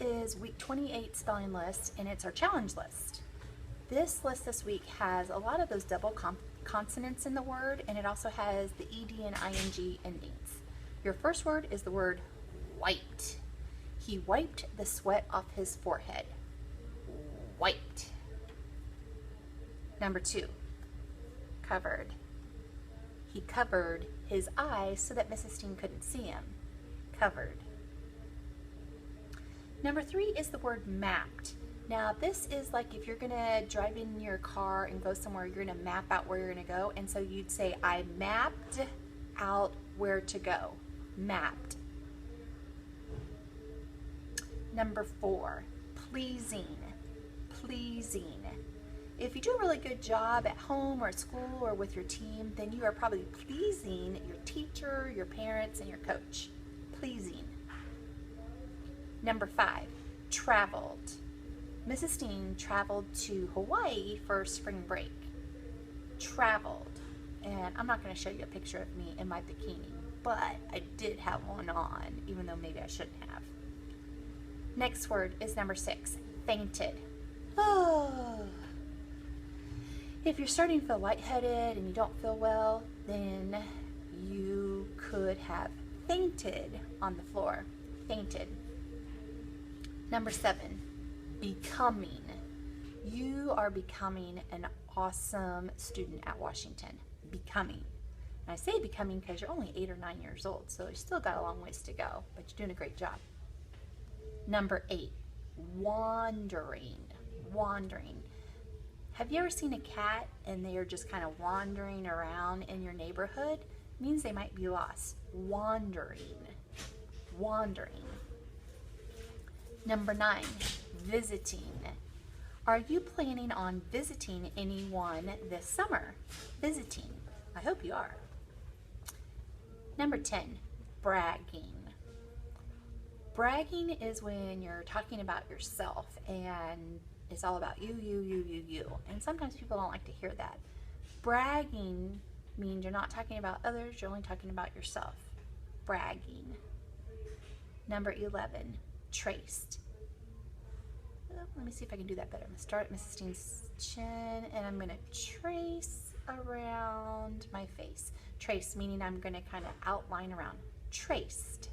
is week 28 spelling list, and it's our challenge list. This list this week has a lot of those double consonants in the word, and it also has the ed and ing endings. Your first word is the word wiped. He wiped the sweat off his forehead. Wiped. Number 2, covered. He covered his eyes so that Mrs. Steen couldn't see him. Covered. Number 3 is the word mapped. Now this is like if you're gonna drive in your car and go somewhere, you're gonna map out where you're gonna go, and so you'd say, I mapped out where to go. Mapped. Number 4, pleasing. Pleasing. If you do a really good job at home or at school or with your team, then you are probably pleasing your teacher, your parents, and your coach. Pleasing. Number 5, traveled. Mrs. Steen traveled to Hawaii for spring break. Traveled. And I'm not going to show you a picture of me in my bikini, but I did have one on, even though maybe I shouldn't have. Next word is number 6, fainted. Oh. If you're starting to feel lightheaded and you don't feel well, then you could have fainted on the floor. Fainted. Number 7, becoming. You are becoming an awesome student at Washington. Becoming. And I say becoming because you're only 8 or 9 years old, so you still got a long ways to go, but you're doing a great job. Number 8, wandering. Wandering. Have you ever seen a cat and they are just kind of wandering around in your neighborhood? It means they might be lost. Wandering. Wandering. Number 9, visiting. Are you planning on visiting anyone this summer? Visiting. I hope you are. Number 10, bragging. Bragging is when you're talking about yourself and it's all about you. And sometimes people don't like to hear that. Bragging means you're not talking about others, you're only talking about yourself. Bragging. Number 11, traced. Let me see if I can do that better. I'm going to start at Mrs. Steen's chin and I'm going to trace around my face. Trace meaning I'm going to kind of outline around. Traced.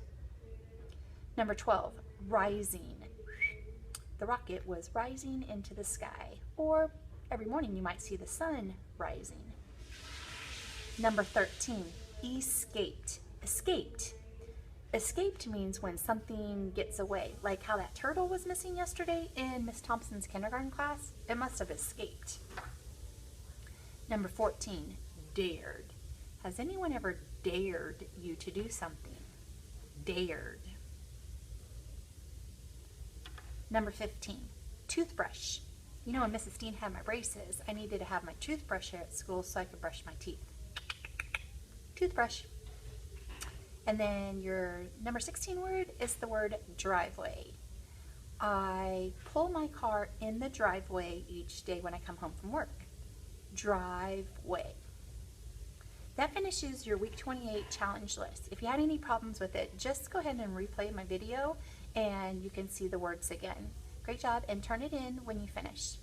Number 12, rising. The rocket was rising into the sky. Or every morning you might see the sun rising. Number 13, escaped. Escaped. Escaped means when something gets away, like how that turtle was missing yesterday in Miss Thompson's kindergarten class. It must have escaped. Number 14, dared. Has anyone ever dared you to do something? Dared. Number 15, toothbrush. You know, when Mrs. Steen had my braces, I needed to have my toothbrush here at school so I could brush my teeth. Toothbrush. And then your number 16 word is the word driveway. I pull my car in the driveway each day when I come home from work. Driveway. That finishes your week 28 challenge list. If you had any problems with it, just go ahead and replay my video and you can see the words again. Great job, and turn it in when you finish.